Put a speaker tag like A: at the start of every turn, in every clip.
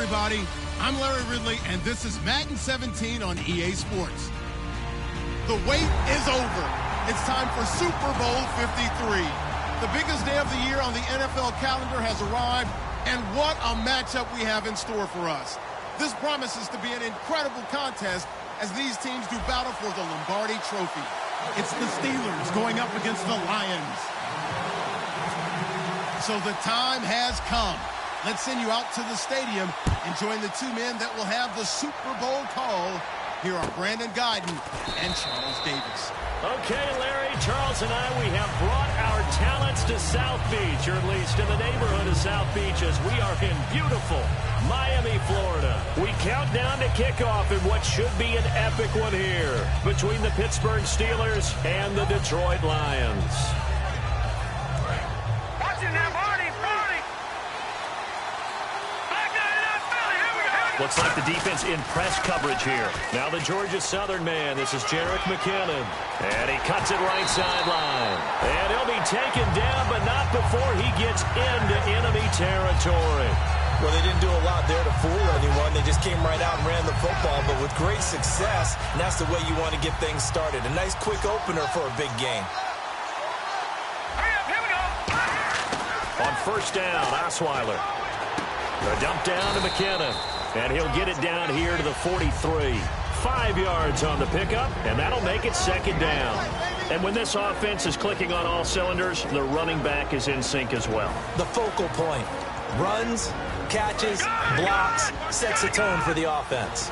A: everybody. I'm Larry Ridley, and this is Madden 17 on EA Sports. The wait is over. It's time for Super Bowl 53. The biggest day of the year on the NFL calendar has arrived, and what a matchup we have in store for us. This promises to be an incredible contest as these teams do battle for the Lombardi Trophy. It's the Steelers going up against the Lions. So the time has come. Let's send you out to the stadium and join the two men that will have the Super Bowl call. Here are Brandon Guyton and Charles Davis.
B: Okay, Larry, Charles and I, we have brought our talents to South Beach, or at least in the neighborhood of South Beach, as we are in beautiful Miami, Florida. We count down to kickoff in what should be an epic one here between the Pittsburgh Steelers and the Detroit Lions. Looks like the defense in press coverage here. Now the Georgia Southern man. This is Jerick McKinnon. And he cuts it right sideline. And he'll be taken down, but not before he gets into enemy territory.
C: Well, they didn't do a lot there to fool anyone. They just came right out and ran the football, but with great success. And that's the way you want to get things started. A nice quick opener for a big game.
B: On first down, Osweiler. The dump down to McKinnon. And he'll get it down here to the 43. 5 yards on the pickup, and that'll make it second down. And when this offense is clicking on all cylinders, the running back is in sync as well.
C: The focal point. Runs, catches, blocks, sets a tone for the offense.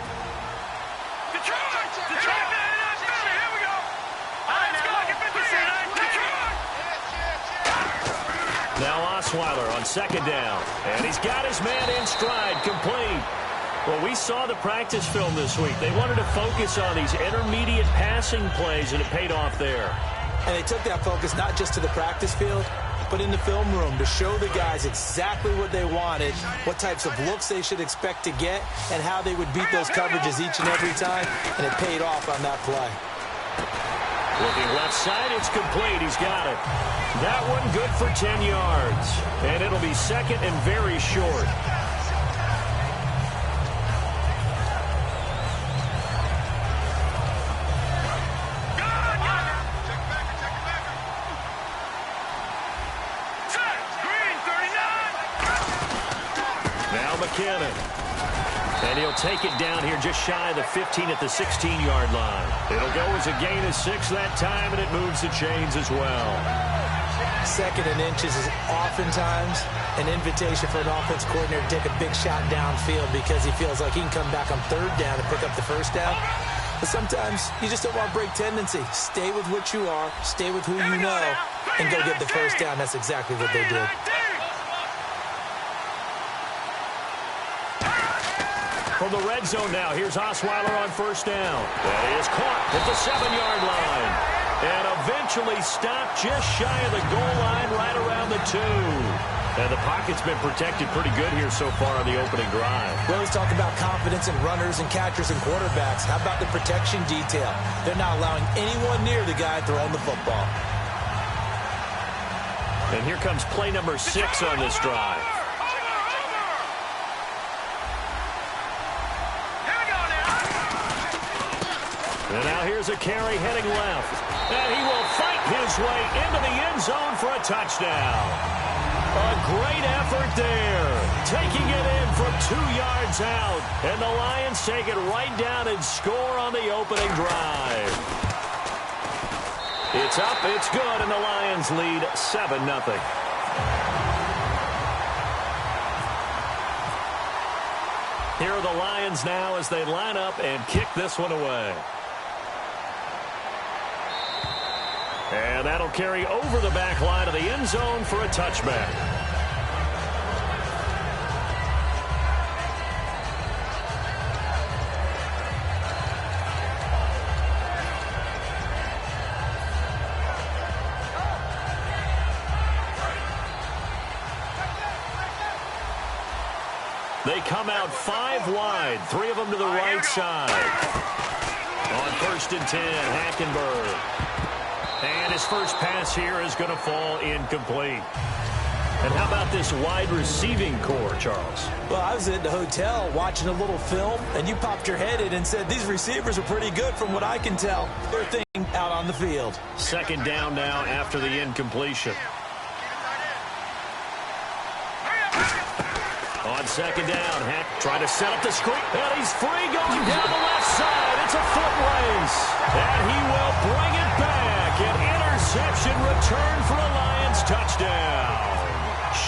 B: Now Osweiler on second down. And he's got his man in stride, complete. Well, we saw the practice film this week. They wanted to focus on these intermediate passing plays, and it paid off there.
C: And they took that focus not just to the practice field, but in the film room to show the guys exactly what they wanted, what types of looks they should expect to get, and how they would beat those coverages each and every time, and it paid off on that play.
B: Looking left side, it's complete. He's got it. That one good for 10 yards. And it'll be second and very short. Now McKinnon. And he'll take it down here just shy of the 15 at the 16-yard line. It'll go as a gain of 6 that time, and it moves the chains as well.
C: Second and inches is oftentimes an invitation for an offense coordinator to take a big shot downfield because he feels like he can come back on third down and pick up the first down. But sometimes you just don't want to break tendency. Stay with what you are, stay with who you know, and go get the first down. That's exactly what they did.
B: From the red zone now, here's Osweiler on first down. That is caught at the 7-yard line. And eventually stopped just shy of the goal line right around the 2. And the pocket's been protected pretty good here so far on the opening drive.
C: We always talk about confidence in runners and catchers and quarterbacks. How about the protection detail? They're not allowing anyone near the guy throwing the football.
B: And here comes play number 6 on this drive. And now here's a carry heading left. And he will fight his way into the end zone for a touchdown. A great effort there. Taking it in from 2 yards out. And the Lions take it right down and score on the opening drive. It's up, it's good, and the Lions lead 7-0. Here are the Lions now as they line up and kick this one away. And that'll carry over the back line of the end zone for a touchback. They come out 5 wide, 3 of them to the right side. On first and 10, Hackenberg. And his first pass here is going to fall incomplete. And how about this wide receiving core, Charles?
C: Well, I was at the hotel watching a little film, and you popped your head in and said, these receivers are pretty good from what I can tell. They're thinking out on the field.
B: Second down now after the incompletion. On second down, Hack trying to set up the screen. And he's free going down the left side. It's a foot race. And he will bring it back. An interception return for a Lions touchdown.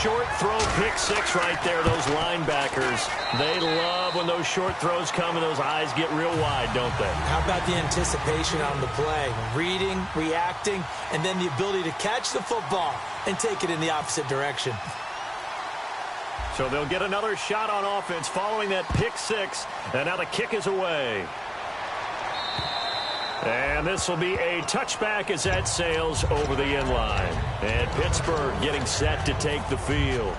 B: Short throw, pick six right there. Those linebackers, they love when those short throws come and those eyes get real wide, don't they?
C: How about the anticipation on the play? Reading, reacting, and then the ability to catch the football and take it in the opposite direction.
B: So they'll get another shot on offense following that pick six. And now the kick is away. And this will be a touchback as that sails over the end line. And Pittsburgh getting set to take the field.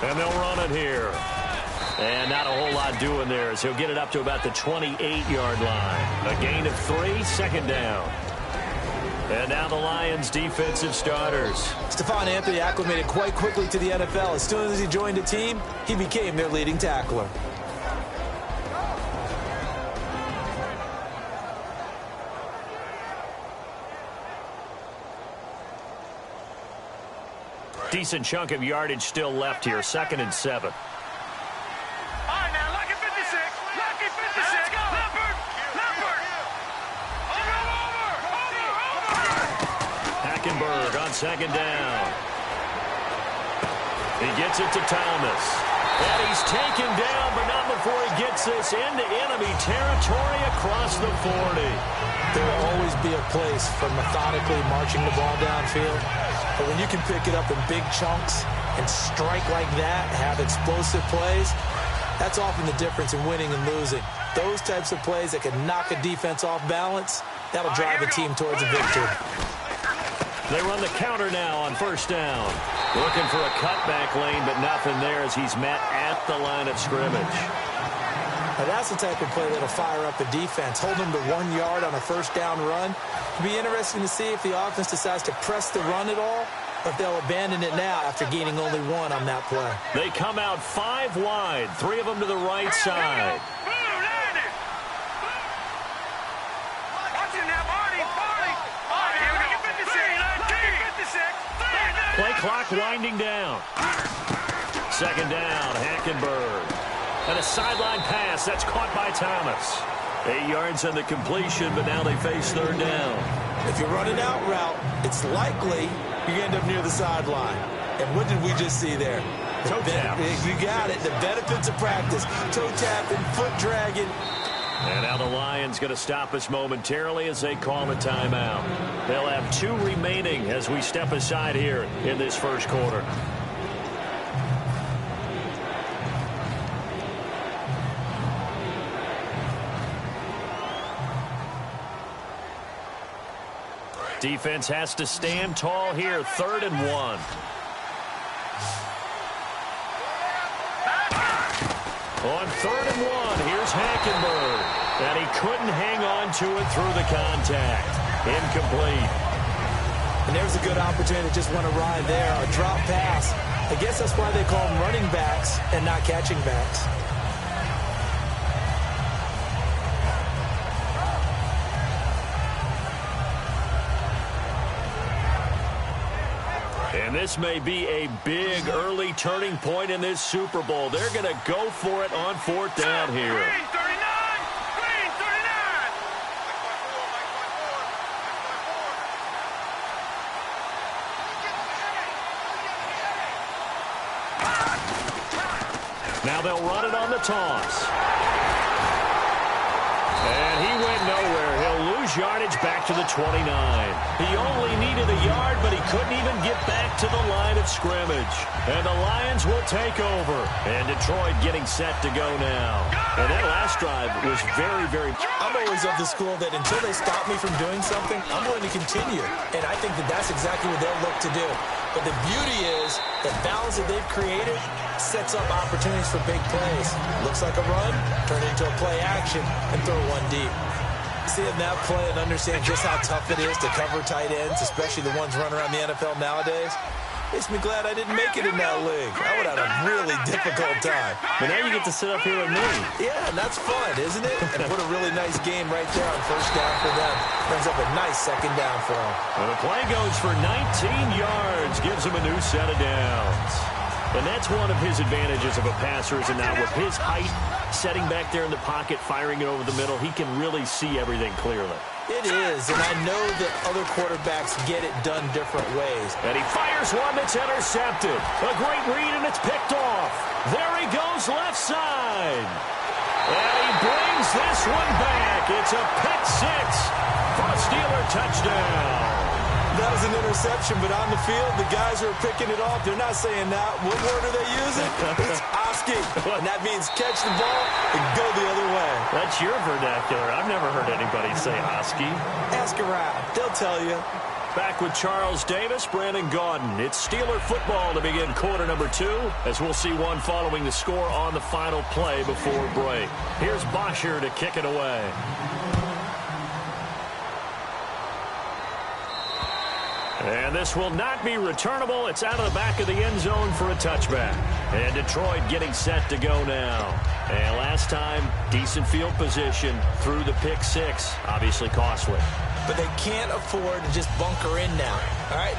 B: And they'll run it here. And not a whole lot doing there as he'll get it up to about the 28-yard line. A gain of 3, second down. And now the Lions defensive starters.
C: Stephon Anthony acclimated quite quickly to the NFL. As soon as he joined the team, he became their leading tackler.
B: Decent chunk of yardage still left here. 2nd and 7. Hackenberg on second down. He gets it to Thomas. And he's taken down, but not before he gets this into enemy territory across the 40.
C: There will always be a place for methodically marching the ball downfield. But when you can pick it up in big chunks and strike like that, have explosive plays, that's often the difference in winning and losing. Those types of plays that can knock a defense off balance, that'll drive a team towards a victory.
B: They run the counter now on first down. Looking for a cutback lane, but nothing there as he's met at the line of scrimmage.
C: Now that's the type of play that'll fire up a defense. Hold them to 1 yard on a first down run. It'll be interesting to see if the offense decides to press the run at all, or if they'll abandon it now after gaining only 1 on that play.
B: They come out 5 wide, 3 of them to the right side. Play clock winding down. Second down, Hackenberg. And a sideline pass. That's caught by Thomas. 8 yards on the completion, but now they face third down.
C: If you're running out route, it's likely you end up near the sideline. And what did we just see there?
B: Toe tap.
C: You got it. The benefits of practice. Toe tapping, foot dragging.
B: And now the Lions going to stop us momentarily as they call a timeout. They'll have 2 remaining as we step aside here in this first quarter. Defense has to stand tall here. 3rd and 1. On 3rd and 1, here's Hackenberg. And he couldn't hang on to it through the contact. Incomplete.
C: And there's a good opportunity to just went awry there. A drop pass. I guess that's why they call them running backs and not catching backs.
B: And this may be a big early turning point in this Super Bowl. They're going to go for it on 4th down here. Now they'll run it on the toss. And he went nowhere. He'll lose yardage back to the 29. He only needed a yard, but he couldn't even get back to the line of scrimmage. And the Lions will take over. And Detroit getting set to go now. And that last drive was very, very...
C: I'm always of the school that until they stop me from doing something, I'm going to continue. And I think that that's exactly what they'll look to do. But the beauty is the balance that they've created sets up opportunities for big plays. Looks like a run, turn it into a play action, and throw one deep. Seeing that play and understand just how tough it is to cover tight ends, especially the ones running around the NFL nowadays, makes me glad I didn't make it in that league. I would have had a really difficult time.
B: But now you get to sit up here with me.
C: Yeah, and that's fun, isn't it? And put a really nice game right there on first down for them. Brings up a nice second down for them.
B: And the play goes for 19 yards, gives him a new set of downs. And that's one of his advantages of a passer, is now with his height, setting back there in the pocket, firing it over the middle, he can really see everything clearly.
C: It is, and I know that other quarterbacks get it done different ways.
B: And he fires one that's intercepted. A great read, and it's picked off. There he goes left side. And he brings this one back. It's a pick six for a Steeler touchdown.
C: That was an interception, but on the field, the guys who are picking it off, they're not saying that. What word are they using? It's Oski. And that means catch the ball and go the other way.
B: That's your vernacular. I've never heard anybody say Oski.
C: Ask around. They'll tell you.
B: Back with Charles Davis, Brandon Gaudin. It's Steeler football to begin quarter number 2, as we'll see one following the score on the final play before break. Here's Bosher to kick it away. And this will not be returnable. It's out of the back of the end zone for a touchback. And Detroit getting set to go now. And last time, decent field position through the pick six. Obviously costly.
C: But they can't afford to just bunker in now. All right,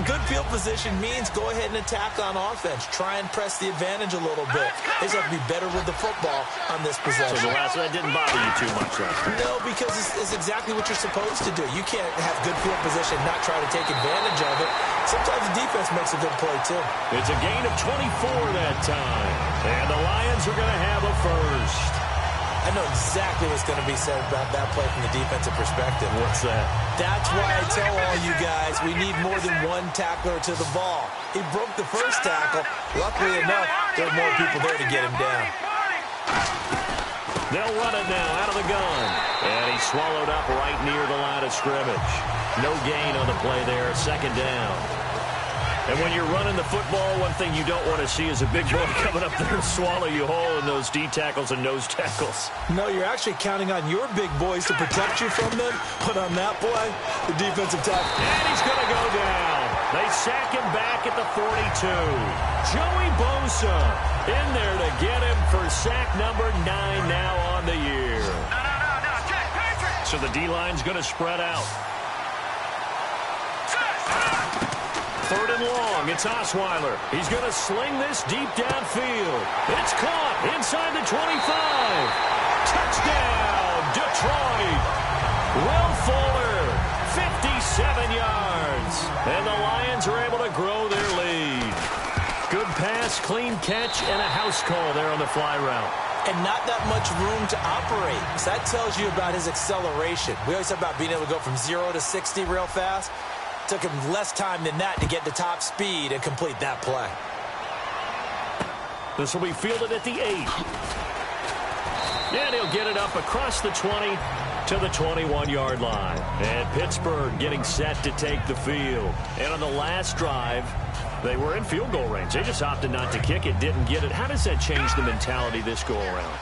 C: good field position means go ahead and attack on offense. Try and press the advantage a little bit. They just have to be better with the football on this possession.
B: So the last that didn't bother you too much, right?
C: No, because it's exactly what you're supposed to do. You can't have good field position, not try to take advantage of it. Sometimes the defense makes a good play, too.
B: It's a gain of 24 that time. And the Lions are going to have a first.
C: I know exactly what's going to be said about that play from the defensive perspective.
B: What's that?
C: That's why I tell all you guys we need more than one tackler to the ball. He broke the first tackle. Luckily enough, there are more people there to get him down.
B: They'll run it now out of the gun. And he's swallowed up right near the line of scrimmage. No gain on the play there. Second down. And when you're running the football, one thing you don't want to see is a big boy coming up there and swallow you whole in those D tackles and nose tackles.
C: No, you're actually counting on your big boys to protect you from them. But on that play, the defensive tackle.
B: And he's going to go down. They sack him back at the 42. Joey Bosa in there to get him for sack number 9 now on the year. So the D-line's going to spread out. Third and long, it's Osweiler. He's going to sling this deep downfield. It's caught inside the 25. Touchdown, Detroit. Will Fuller, 57 yards. And the Lions are able to grow their lead. Good pass, clean catch, and a house call there on the fly route.
C: And not that much room to operate. So that tells you about his acceleration. We always talk about being able to go from 0 to 60 real fast. Took him less time than that to get to top speed and complete that play.
B: This will be fielded at the 8. And he'll get it up across the 20 to the 21-yard line. And Pittsburgh getting set to take the field. And on the last drive, they were in field goal range. They just opted not to kick it, didn't get it. How does that change the mentality this go-around?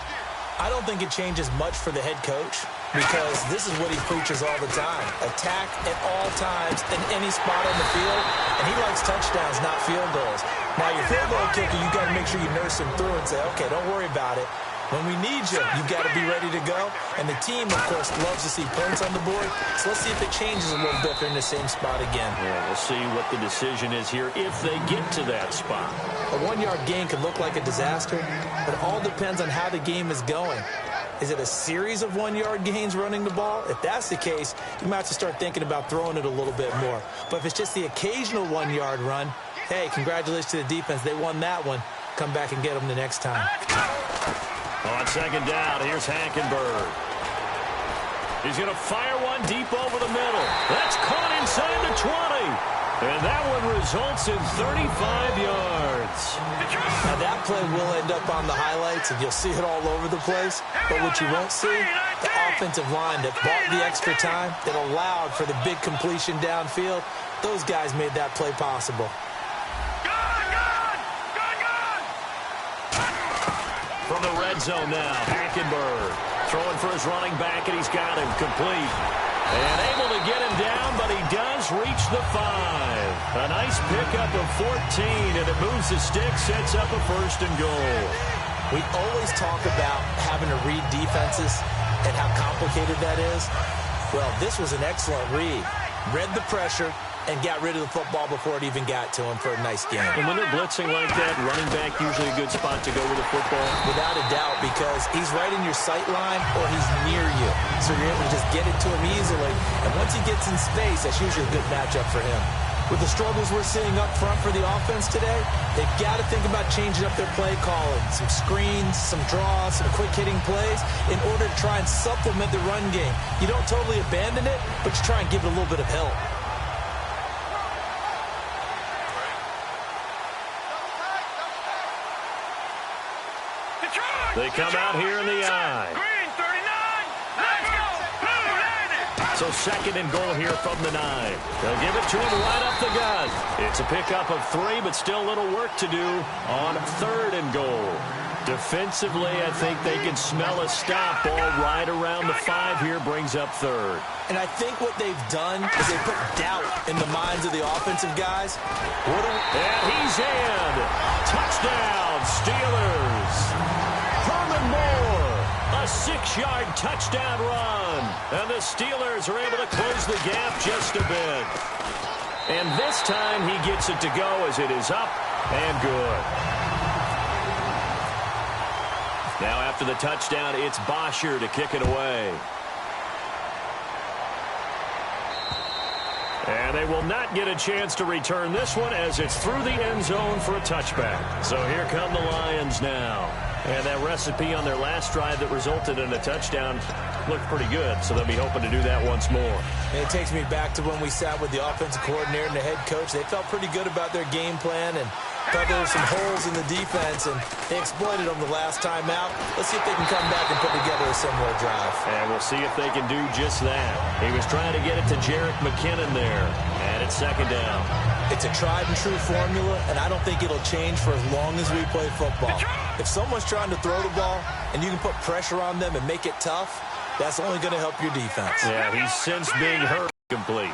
C: I don't think it changes much for the head coach because this is what he preaches all the time. Attack at all times in any spot on the field, and he likes touchdowns, not field goals. Now, your field goal kicker, you got to make sure you nurse him through and say, okay, don't worry about it. When we need you, you got to be ready to go. And the team, of course, loves to see points on the board. So let's see if it changes a little bit if they're in the same spot again.
B: Yeah, we'll see what the decision is here if they get to that spot.
C: A 1-yard gain could look like a disaster, but it all depends on how the game is going. Is it a series of 1-yard gains running the ball? If that's the case, you might have to start thinking about throwing it a little bit more. But if it's just the occasional 1-yard run, hey, congratulations to the defense. They won that one. Come back and get them the next time.
B: On second down, here's Hackenberg. He's going to fire one deep over the middle. That's caught inside the 20. And that one results in 35 yards.
C: Now that play will end up on the highlights, and you'll see it all over the place. But what you won't see, the offensive line that bought the extra time, that allowed for the big completion downfield, those guys made that play possible.
B: From the red zone now, Hackenberg throwing for his running back, and he's got him complete. And able to get him down, but he does reach the 5. A nice pickup of 14, and it moves the stick, sets up a 1st and goal.
C: We always talk about having to read defenses and how complicated that is. Well, this was an excellent read. Read the pressure and got rid of the football before it even got to him for a nice game.
B: And when they're blitzing like that, running back usually a good spot to go with the football?
C: Without a doubt, because he's right in your sight line or he's near you. So you're able to just get it to him easily. And once he gets in space, that's usually a good matchup for him. With the struggles we're seeing up front for the offense today, they've got to think about changing up their play calling. Some screens, some draws, some quick-hitting plays in order to try and supplement the run game. You don't totally abandon it, but you try and give it a little bit of help.
B: They come out here in the I. So 2nd and goal here from the 9. They'll give it to him right up the gut. It's a pickup of 3, but still a little work to do on 3rd and goal. Defensively, I think they can smell a stop. Ball right around the 5 here, brings up 3rd.
C: And I think what they've done is they put doubt in the minds of the offensive guys.
B: And he's in. Touchdown, Steelers. Herman Moore, a 6-yard touchdown run. And the Steelers are able to close the gap just a bit. And this time he gets it to go as it is up and good. Now after the touchdown, it's Bosher to kick it away. And they will not get a chance to return this one as it's through the end zone for a touchback. So here come the Lions now. And that recipe on their last drive that resulted in a touchdown looked pretty good, so they'll be hoping to do that once more.
C: And it takes me back to when we sat with the offensive coordinator and the head coach. They felt pretty good about their game plan and thought there were some holes in the defense, and they exploited them the last time out. Let's see if they can come back and put together a similar drive.
B: And we'll see if they can do just that. He was trying to get it to Jerick McKinnon there, and it's 2nd down.
C: It's a tried-and-true formula, and I don't think it'll change for as long as we play football. If someone's trying to throw the ball and you can put pressure on them and make it tough, that's only going to help your defense.
B: Yeah, he's since being hurt complete.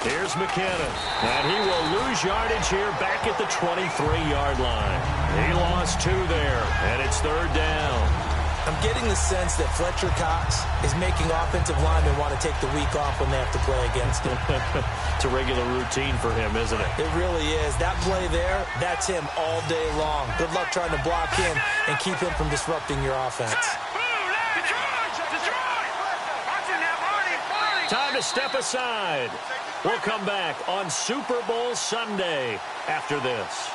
B: Here's McKinnon, and he will lose yardage here back at the 23-yard line. He lost 2 there, and it's 3rd down.
C: I'm getting the sense that Fletcher Cox is making offensive linemen want to take the week off when they have to play against him.
B: It's a regular routine for him, isn't it?
C: It really is. That play there, that's him all day long. Good luck trying to block him and keep him from disrupting your offense.
B: Time to step aside. We'll come back on Super Bowl Sunday after this.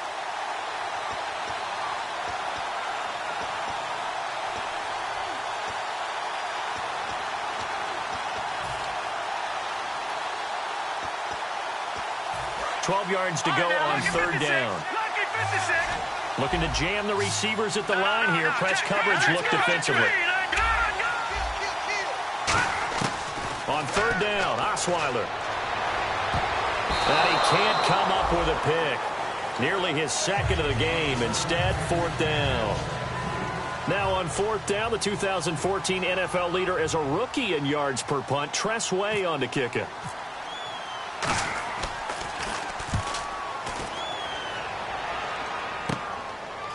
B: $12 yards to go on 3rd down. Looking to jam the receivers at the line here. Press coverage look defensively. On 3rd down, Osweiler. And he can't come up with a pick. Nearly his 2nd of the game. Instead, 4th down. Now on 4th down, the 2014 NFL leader as a rookie in yards per punt. Tress Way on to kick it.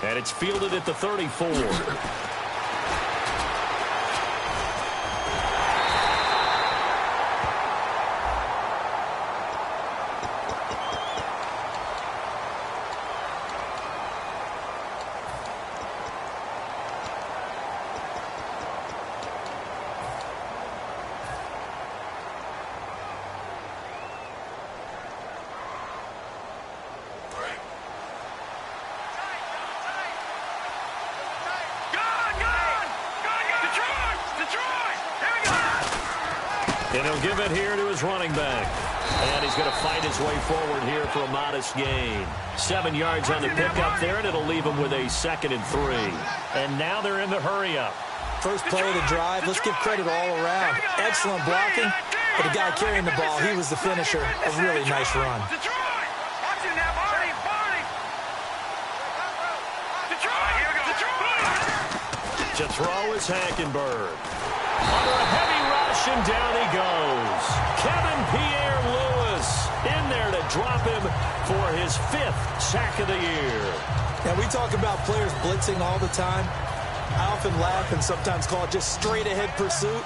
B: And it's fielded at the 34. And he'll give it here to his running back. And he's going to fight his way forward here for a modest gain. 7 yards on the pickup there, and it'll leave him with a 2nd and 3. And now they're in the hurry-up.
C: First play of the drive, let's give credit all around. Excellent blocking, but the guy carrying the ball, he was the finisher. A really nice run.
B: To throw is Hackenberg. Under a heavy rush, and down he goes. Kevin Pierre-Louis in there to drop him for his 5th sack of the year.
C: Now, we talk about players blitzing all the time. I often laugh and sometimes call it just straight-ahead pursuit.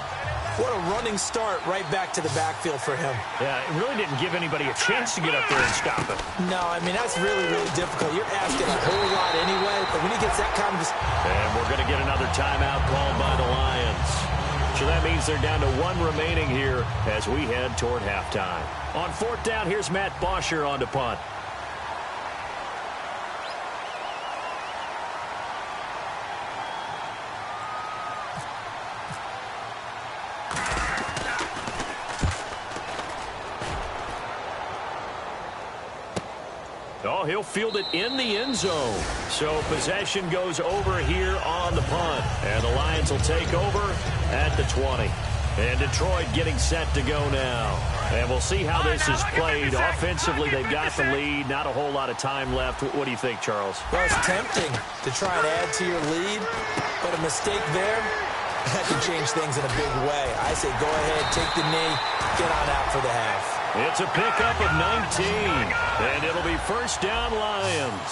C: What a running start right back to the backfield for him.
B: Yeah, it really didn't give anybody a chance to get up there and stop it.
C: No, I mean, that's really, really difficult. You're asking a whole lot anyway, but when he gets that kind of...
B: And we're going to get another timeout called by the Lions. So that means they're down to 1 remaining here as we head toward halftime. On 4th down, here's Matt Bosher on to punt. Oh, he'll field it in the end zone. So possession goes over here on the punt. And the Lions will take over at the 20. And Detroit getting set to go now. And we'll see how this is played. Offensively, they've got the lead. Not a whole lot of time left. What do you think, Charles?
C: Well, it's tempting to try and add to your lead. But a mistake there, that can change things in a big way. I say go ahead, take the knee, get on out for the half.
B: It's a pickup of 19, and it'll be 1st down Lions.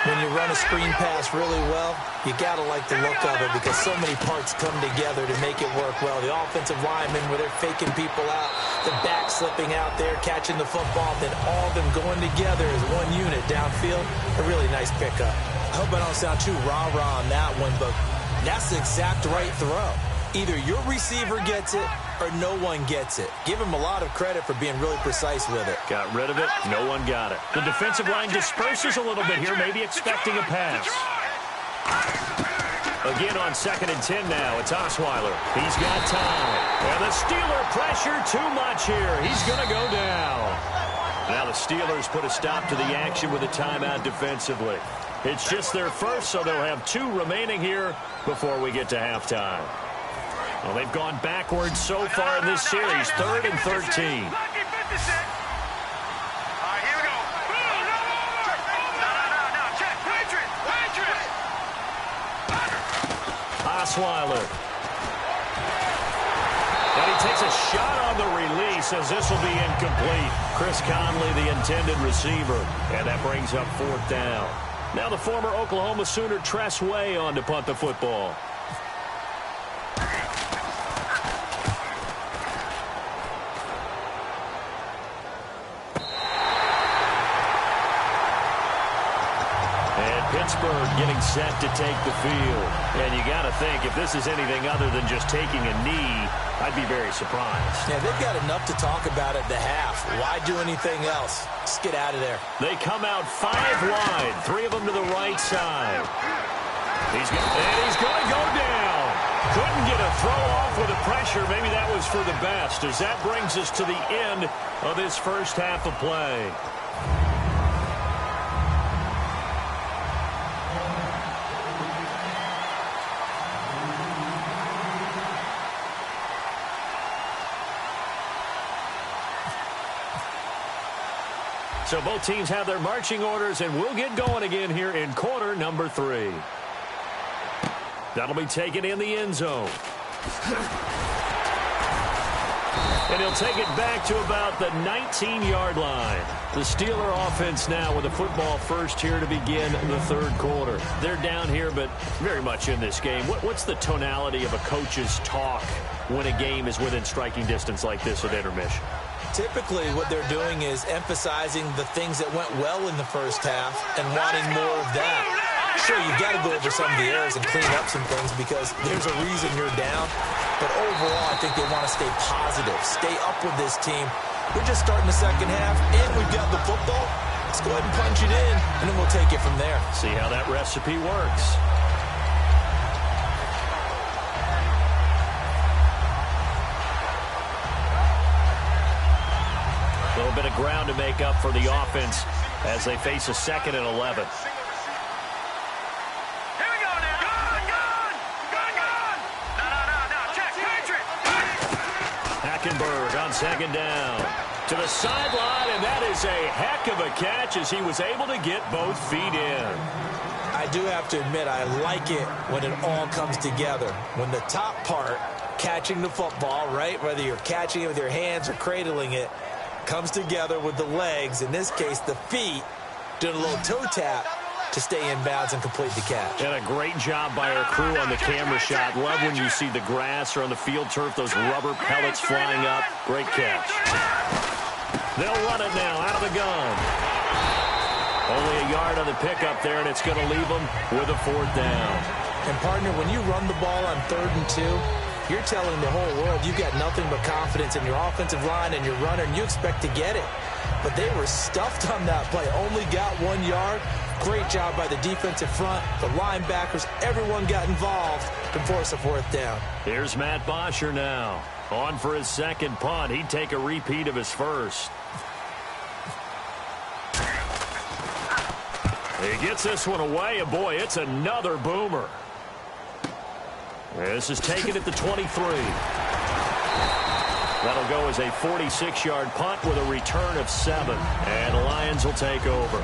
C: When you run a screen pass really well, you got to like the look of it because so many parts come together to make it work well. The offensive linemen, where they're faking people out, the back slipping out there, catching the football, then all of them going together as one unit downfield. A really nice pickup. I hope I don't sound too rah-rah on that one, but that's the exact right throw. Either your receiver gets it or no one gets it. Give him a lot of credit for being really precise with it.
B: Got rid of it. No one got it. The defensive line disperses a little bit here, maybe expecting a pass. Again on 2nd and 10 now. It's Osweiler. He's got time. And the Steeler pressure too much here. He's going to go down. Now the Steelers put a stop to the action with a timeout defensively. It's just their first, so they'll have 2 remaining here before we get to halftime. Well, they've gone backwards so far in this series, 3rd and 13. Osweiler. And he takes a shot on the release as this will be incomplete. Chris Conley, the intended receiver. And that brings up 4th down. Now the former Oklahoma Sooner Tress Way on to punt the football. Pittsburgh getting set to take the field. And you got to think, if this is anything other than just taking a knee, I'd be very surprised.
C: Yeah, they've got enough to talk about at the half. Why do anything else? Just get out of there.
B: They come out 5 wide, 3 of them to the right side. He's going to go down. Couldn't get a throw off with the pressure. Maybe that was for the best, as that brings us to the end of this first half of play. So both teams have their marching orders, and we'll get going again here in quarter number 3. That'll be taken in the end zone. And he'll take it back to about the 19-yard line. The Steeler offense now with the football first here to begin the 3rd quarter. They're down here, but very much in this game. What's the tonality of a coach's talk when a game is within striking distance like this at intermission?
C: Typically, what they're doing is emphasizing the things that went well in the first half and wanting more of that. Sure, you've got to go over some of the errors and clean up some things because there's a reason you're down. But overall, I think they want to stay positive, stay up with this team. We're just starting the second half, and we've got the football. Let's go ahead and punch it in, and then we'll take it from there.
B: See how that recipe works. A little bit of ground to make up for the offense as they face a 2nd and 11. Hackenberg on 2nd down. To the sideline, and that is a heck of a catch as he was able to get both feet in.
C: I do have to admit, I like it when it all comes together. When the top part, catching the football, right, whether you're catching it with your hands or cradling it, comes together with the legs, in this case the feet, doing a little toe tap to stay in bounds and complete the catch.
B: And a great job by our crew on the camera shot. Love when you see the grass or on the field turf, those rubber pellets flying up. Great catch. They'll run it now out of the gun. Only a yard on the pickup there, and it's going to leave them with a 4th down.
C: And, partner, when you run the ball on 3rd and 2, you're telling the whole world you've got nothing but confidence in your offensive line and your runner, and you expect to get it. But they were stuffed on that play, only got 1 yard. Great job by the defensive front, the linebackers, everyone got involved to force a 4th down.
B: Here's Matt Bosher now. On for his 2nd punt. He'd take a repeat of his 1st. He gets this one away, and boy, it's another boomer. This is taken at the 23. That'll go as a 46-yard punt with a return of 7. And the Lions will take over.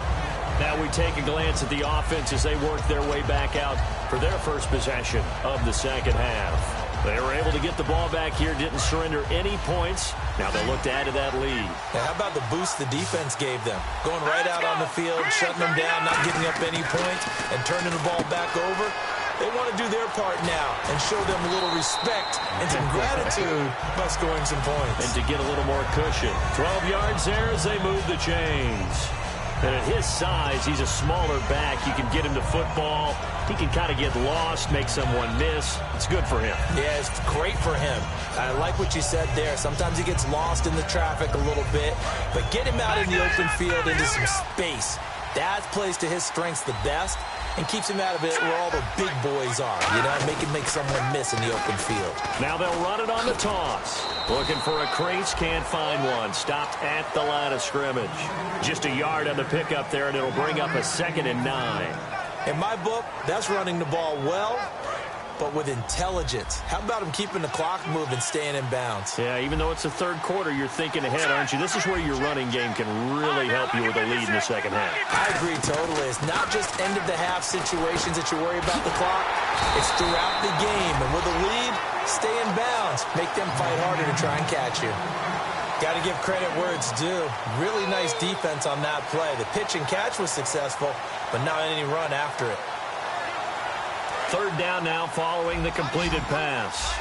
B: Now we take a glance at the offense as they work their way back out for their first possession of the 2nd half. They were able to get the ball back here, didn't surrender any points. Now they'll look to add to that lead.
C: Now, how about the boost the defense gave them? Going right out on the field, shutting them down, not giving up any points, and turning the ball back over. They want to do their part now and show them a little respect and some gratitude by scoring some points.
B: And to get a little more cushion. 12 yards there as they move the chains. And at his size, he's a smaller back. You can get him to football. He can kind of get lost, make someone miss. It's good for him.
C: Yeah, it's great for him. I like what you said there. Sometimes he gets lost in the traffic a little bit, but get him out in the open field into some space. That plays to his strengths the best and keeps him out of it where all the big boys are, you know, make someone miss in the open field.
B: Now they'll run it on the toss. Looking for a crease, can't find one. Stopped at the line of scrimmage. Just a yard on the pickup there, and it'll bring up a 2nd and 9.
C: In my book, that's running the ball well, but with intelligence. How about him keeping the clock moving, staying in bounds?
B: Yeah, even though it's the 3rd quarter, you're thinking ahead, aren't you? This is where your running game can really help you with a lead in the 2nd half.
C: I agree totally. It's not just end-of-the-half situations that you worry about the clock. It's throughout the game. And with a lead, stay in bounds. Make them fight harder to try and catch you. Got to give credit where it's due. Really nice defense on that play. The pitch and catch was successful, but not any run after it.
B: 3rd down now following the completed pass.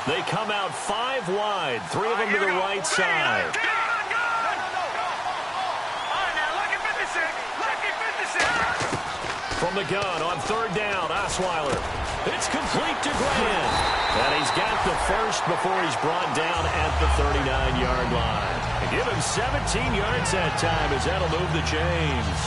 B: They come out 5 wide, 3 of them to the right side. From the gun on 3rd down, Osweiler. It's complete to Grant. And he's got the first before he's brought down at the 39-yard line. And give him 17 yards that time as that'll move the chains.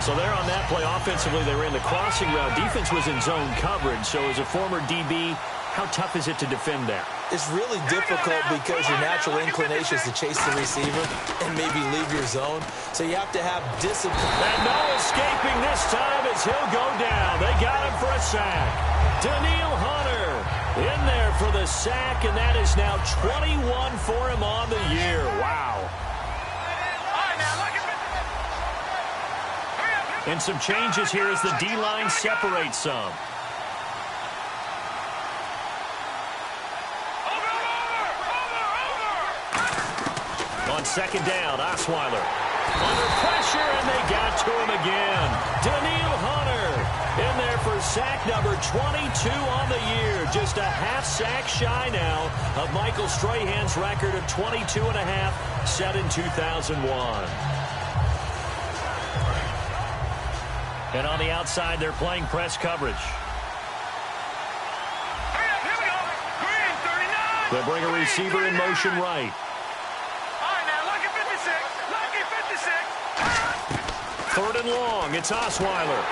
B: So there on that play, offensively, they ran the crossing route. Defense was in zone coverage. So as a former DB, how tough is it to defend that?
C: It's really difficult because your natural inclination is to chase the receiver and maybe leave your zone. So you have to have discipline.
B: And no escaping this time as he'll go down. They got him for a sack. Daniil Hunter in there for the sack, and that is now 21 for him on the year. Wow. And some changes here as the D-line separates some. On 2nd down, Osweiler. Under pressure, and they got to him again. Daniil Hunter in there for sack number 22 on the year. Just a half sack shy now of Michael Strahan's record of 22.5 set in 2001. And on the outside, they're playing press coverage. They'll bring a receiver in motion right. Third and long, it's Osweiler.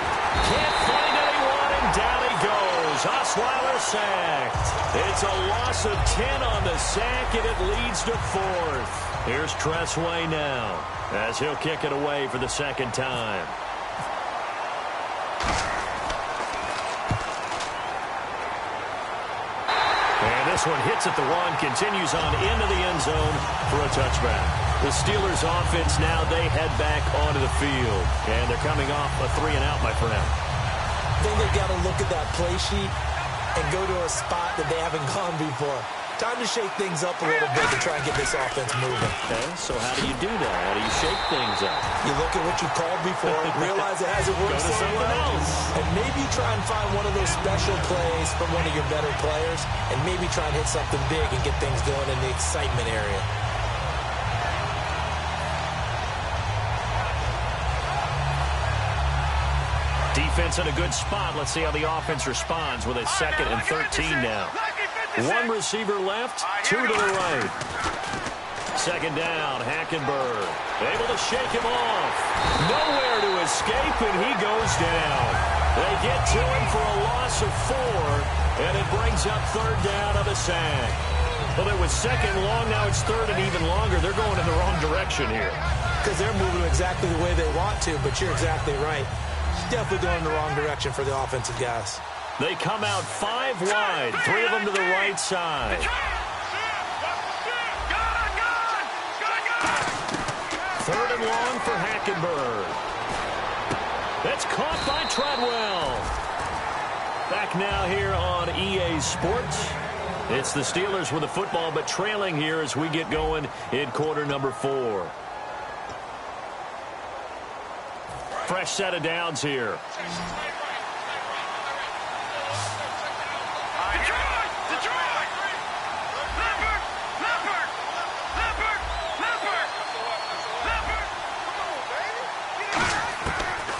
B: Can't find anyone, and down he goes. Osweiler sacked. It's a loss of 10 on the sack, and it leads to 4th. Here's Tressway now as he'll kick it away for the 2nd time. And this one hits at the 1, continues on into the end zone for a touchback. The Steelers offense now, they head back onto the field. And they're coming off a 3-and-out, my friend.
C: I think they've got to look at that play sheet and go to a spot that they haven't gone before. Time to shake things up a little bit to try and get this offense moving.
B: Okay, so how do you do that? How do you shake things up?
C: You look at what you called before, realize it hasn't worked so well, and maybe try and find one of those special plays from one of your better players, and maybe try and hit something big and get things going in the excitement area.
B: Defense in a good spot. Let's see how the offense responds with a 2nd and 13 now. One receiver left, 2 to the right. 2nd down, Hackenberg. Able to shake him off. Nowhere to escape, and he goes down. They get to him for a loss of 4, and it brings up 3rd down of a sack. Well, it was 2nd long, now it's 3rd and even longer. They're going in the wrong direction here.
C: Because they're moving exactly the way they want to, but you're exactly right. Definitely going in the wrong direction for the offensive guys.
B: They come out 5 wide, 3 of them to the right side. 3rd and long for Hackenberg. That's caught by Treadwell. Back now here on EA Sports. It's the Steelers with the football, but trailing here as we get going in quarter number 4. Fresh set of downs here.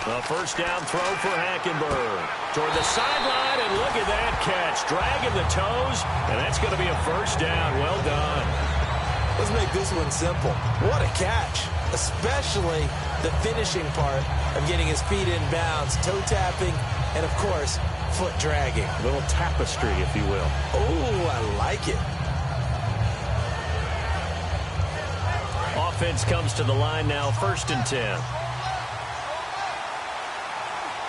B: A first down throw for Hackenberg. Toward the sideline, and look at that catch. Dragging the toes, and that's going to be a first down. Well done.
C: Let's make this one simple. What a catch. Especially the finishing part of getting his feet in bounds, toe tapping, and, of course, foot dragging.
B: A little tapestry, if you will.
C: Oh, I like it.
B: Offense comes to the line now, 1st and 10.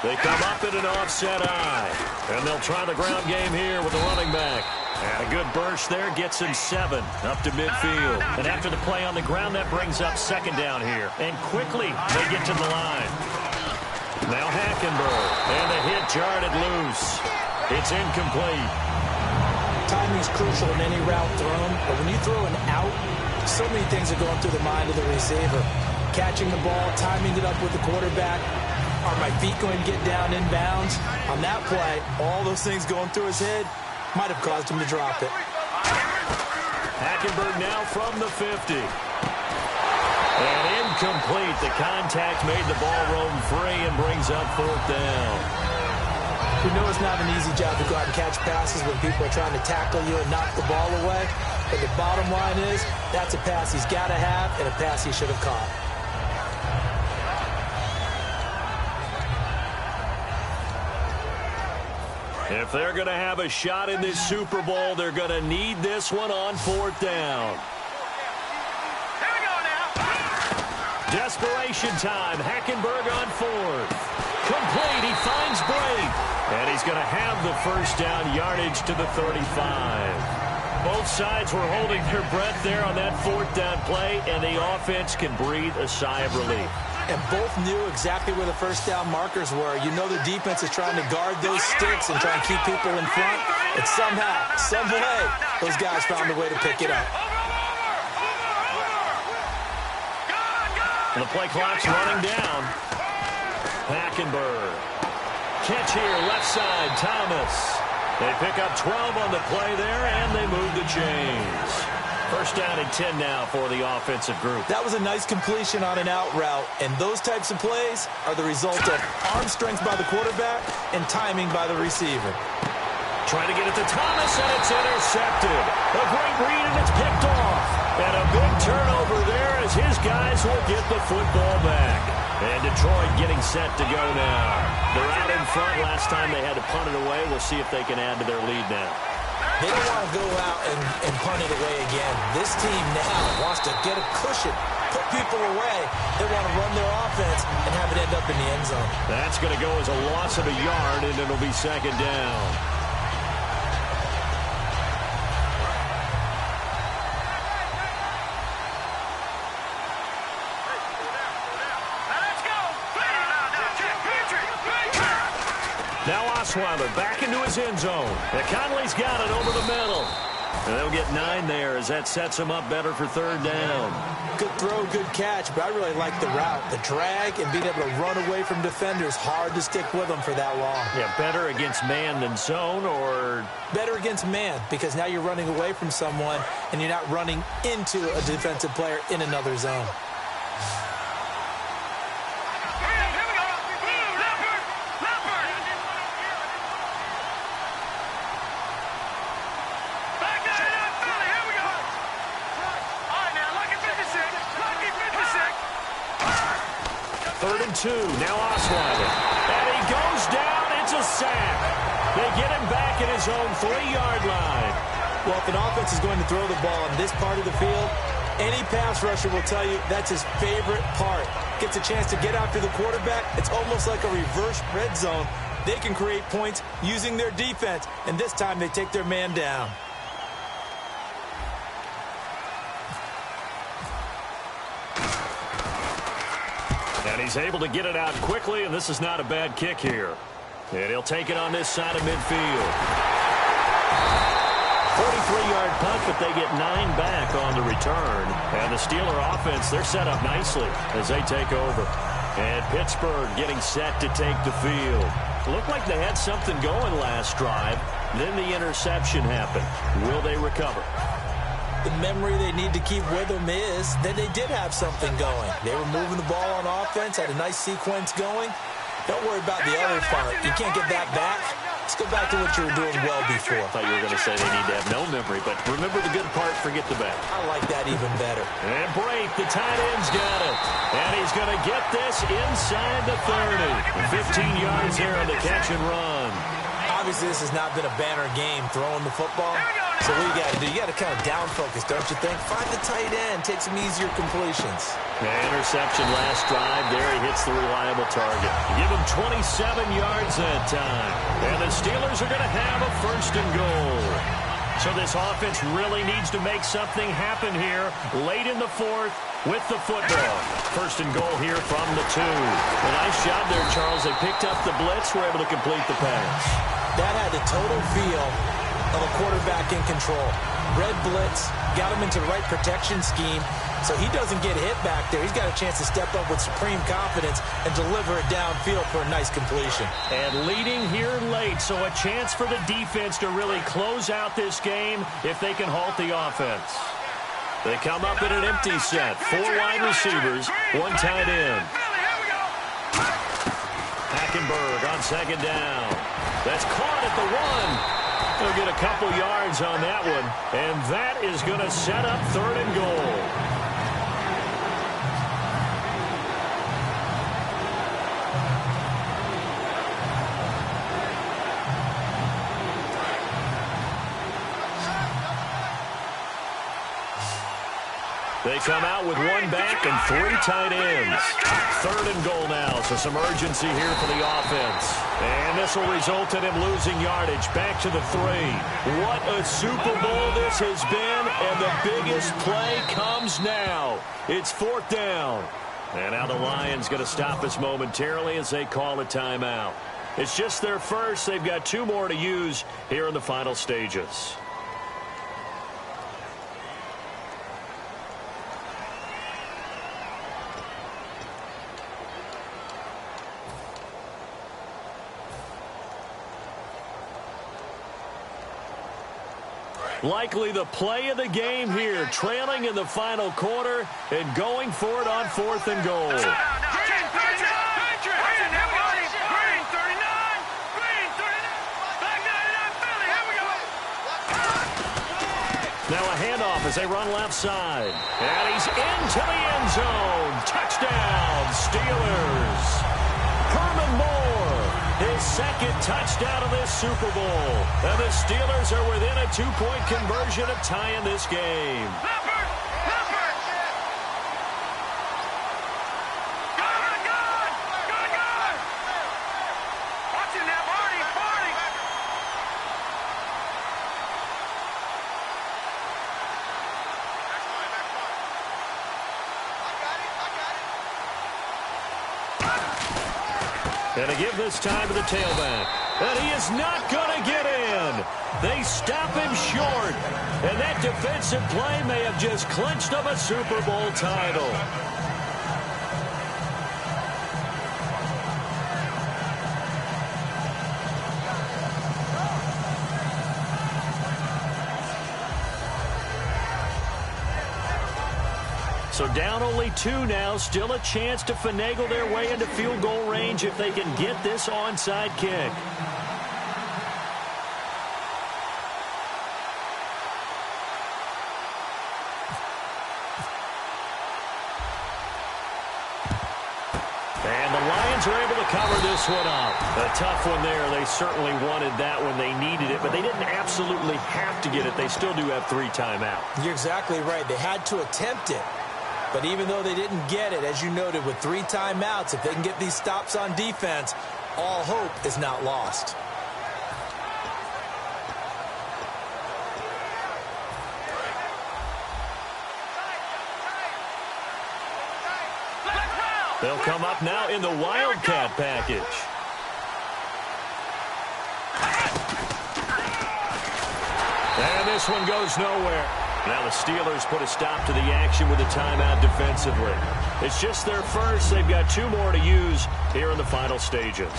B: They come up in an offset eye, and they'll try the ground game here with the running back. And a good burst there gets him 7 up to midfield. And after the play on the ground, that brings up 2nd down here. And quickly, they get to the line. Now Hackenberg, and the hit jarred it loose. It's incomplete.
C: Timing's crucial in any route thrown, but when you throw an out, so many things are going through the mind of the receiver. Catching the ball, timing it up with the quarterback. Are my feet going to get down in bounds? On that play, all those things going through his head might have caused him to drop it.
B: Hackenberg now from the 50. And incomplete. The contact made the ball roam free and brings up 4th down.
C: We know it's not an easy job to go out and catch passes when people are trying to tackle you and knock the ball away. But the bottom line is, that's a pass he's got to have and a pass he should have caught.
B: If they're going to have a shot in this Super Bowl, they're going to need this one on 4th down.
D: Here we go now.
B: Desperation time. Hackenberg on 4th. Complete. He finds Brake. And he's going to have the first down, yardage to the 35. Both sides were holding their breath there on that 4th down play, and the offense can breathe a sigh of relief.
C: And both knew exactly where the first down markers were. You know the defense is trying to guard those sticks and try and keep people in front. And somehow, some way, those guys found a way to pick it up.
B: And the play clock's running down. Hackenberg. Catch here, left side, Thomas. They pick up 12 on the play there, and they move the chains. First down and 10 now for the offensive group.
C: That was a nice completion on an out route, and those types of plays are the result of arm strength by the quarterback and timing by the receiver.
B: Trying to get it to Thomas, and it's intercepted. A great read, and it's picked off. And a big turnover there as his guys will get the football back. And Detroit getting set to go now. They're out in front. Last time they had to punt it away. We'll see if they can add to their lead now.
C: They don't want to go out and punt it away again. This team now wants to get a cushion, put people away. They want to run their offense and have it end up in the end zone.
B: That's going to go as a loss of a yard, and it'll be 2nd down. Now Osweiler back into his end zone. And Conley's got it over the middle. And they'll get 9 there as that sets them up better for 3rd down.
C: Good throw, good catch, but I really like the route. The drag and being able to run away from defenders, hard to stick with them for that long.
B: Yeah, better against man than zone, or?
C: Better against man, because now you're running away from someone and you're not running into a defensive player in another zone.
B: Now Osweiler. And he goes down. It's a sack. They get him back in his own 3-yard line.
C: Well, if an offense is going to throw the ball on this part of the field, any pass rusher will tell you that's his favorite part. Gets a chance to get after the quarterback. It's almost like a reverse red zone. They can create points using their defense, and this time they take their man down.
B: And he's able to get it out quickly, and this is not a bad kick here. And he'll take it on this side of midfield. 43-yard punt, but they get 9 back on the return. And the Steeler offense, they're set up nicely as they take over. And Pittsburgh getting set to take the field. Looked like they had something going last drive. Then the interception happened. Will they recover?
C: The memory they need to keep with them is that they did have something going. They were moving the ball on offense, had a nice sequence going. Don't worry about the other part. You can't get that back. Let's go back to what you were doing well before.
B: I thought you were going to say they need to have no memory, but remember the good part, forget the bad.
C: I like that even better.
B: And Brate, the tight end's got it. And he's going to get this inside the 30. 15 yards there on the catch and run.
C: Obviously, this has not been a banner game throwing the football. So what you got to do? You got to kind of down focus, don't you think? Find the tight end, take some easier completions.
B: The interception last drive. There he hits the reliable target. Give him 27 yards that time. And the Steelers are going to have a 1st and goal. So this offense really needs to make something happen here late in the 4th with the football. 1st and goal here from the 2. A nice job there, Charles. They picked up the blitz, were able to complete the pass.
C: That had the total feel of a quarterback in control. Red blitz, got him into the right protection scheme, so he doesn't get hit back there. He's got a chance to step up with supreme confidence and deliver it downfield for a nice completion.
B: And leading here late, so a chance for the defense to really close out this game if they can halt the offense. They come up in an empty set. 4 wide receivers, 1 tight end. Hackenberg on 2nd down. That's caught at the 1. They'll get a couple yards on that one, and that is going to set up 3rd and goal. They come out with 1 back and 3 tight ends. 3rd and goal now, so some urgency here for the offense. And this will result in him losing yardage back to the 3. What a Super Bowl this has been, and the biggest play comes now. It's 4th down. And now the Lions going to stop us momentarily as they call a timeout. It's just their first. They've got 2 more to use here in the final stages. Likely the play of the game here, trailing in the final quarter and going for it on 4th and goal. Now a handoff as they run left side. And he's into the end zone. Touchdown, Steelers. Herman Moore, his 2nd touchdown of this Super Bowl. And the Steelers are within a 2-point conversion of tying this game. And to give this time to the tailback. And he is not going to get in. They stop him short. And that defensive play may have just clinched him a Super Bowl title. So down only 2 now. Still a chance to finagle their way into field goal range if they can get this onside kick. And the Lions are able to cover this one up. A tough one there. They certainly wanted that when they needed it, but they didn't absolutely have to get it. They still do have 3 timeouts.
C: You're exactly right. They had to attempt it. But even though they didn't get it, as you noted, with 3 timeouts, if they can get these stops on defense, all hope is not lost.
B: They'll come up now in the Wildcat package. And this one goes nowhere. Now the Steelers put a stop to the action with a timeout defensively. It's just their first. They've got 2 more to use here in the final stages.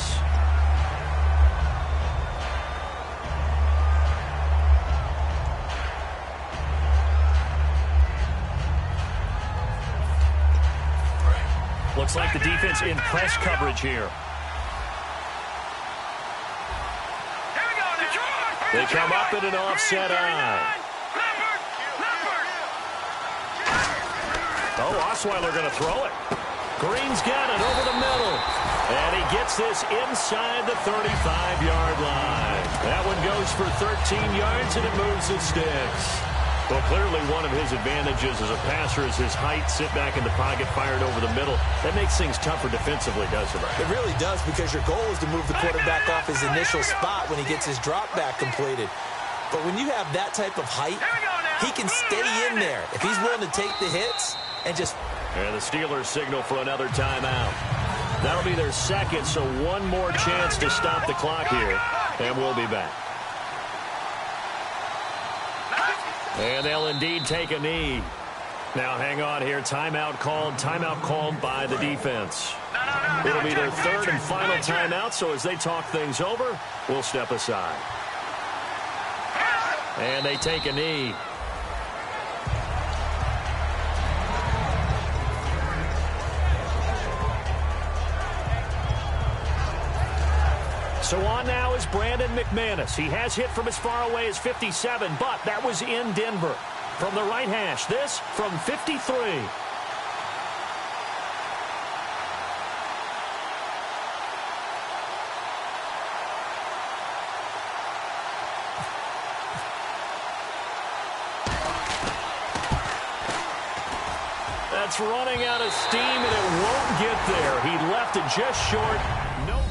B: Looks like the defense in press coverage here. They come up in an offset eye. Oh, Osweiler going to throw it. Green's got it over the middle. And he gets this inside the 35-yard line. That one goes for 13 yards, and it moves the sticks. Well, clearly one of his advantages as a passer is his height, sit back in the pocket, fired over the middle. That makes things tougher defensively, doesn't it?
C: It really does, because your goal is to move the quarterback off his initial spot when he gets his drop back completed. But when you have that type of height, he can stay in there if he's willing to take the hits and just...
B: And the Steelers signal for another timeout. That'll be their second, so one more chance to stop the clock here, and we'll be back. And they'll indeed take a knee. Now hang on here. Timeout called by the defense. It'll be their 3rd and final timeout, so as they talk things over, we'll step aside. And they take a knee. So on now is Brandon McManus. He has hit from as far away as 57, but that was in Denver. From the right hash, this from 53. That's running out of steam, and it won't get there. He left it just short. No.